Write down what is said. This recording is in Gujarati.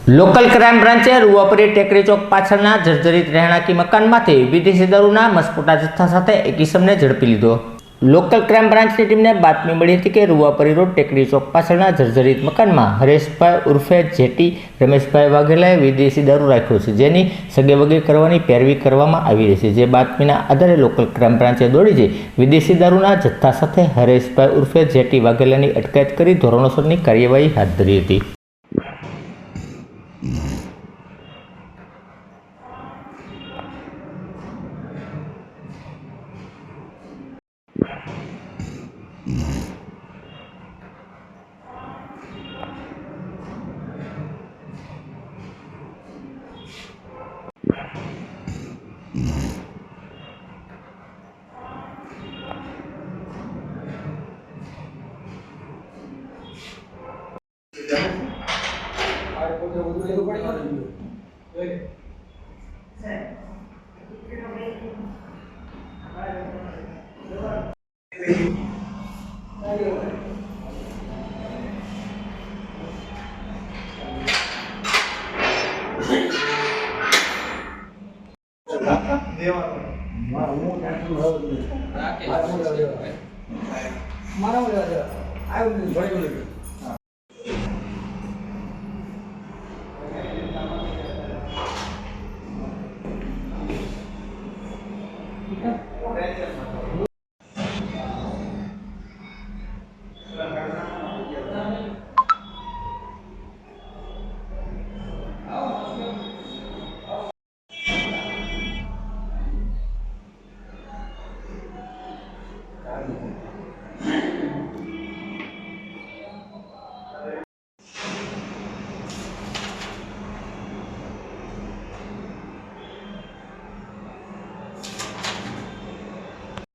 લોકલ ક્રાઇમ બ્રાન્ચે રૂવાપરી ટેકરી ચોક પાછળના જર્જરિત રહેણાંકી મકાનમાંથી વિદેશી દારૂના મસમોટા જથ્થા સાથે એક ઈસમને ઝડપી લીધો। લોકલ ક્રાઇમ બ્રાન્ચની ટીમને બાતમી મળી હતી કે રૂવાપરી રોડ ટેકરી ચોક પાછળના જર્જરિત મકાનમાં હરેશભાઈ ઉર્ફે જેટી રમેશભાઈ વાઘેલાએ વિદેશી દારૂ રાખ્યો છે, જેની સગેવગે કરવાની પેરવી કરવામાં આવી રહી છે। જે બાતમીના આધારે લોકલ ક્રાઇમ બ્રાન્ચે દોડી જઈ વિદેશી દારૂના જથ્થા સાથે હરેશભાઈ ઉર્ફે જેટી વાઘેલાની અટકાયત કરી ધોરણસરની કાર્યવાહી હાથ ધરી હતી। મારા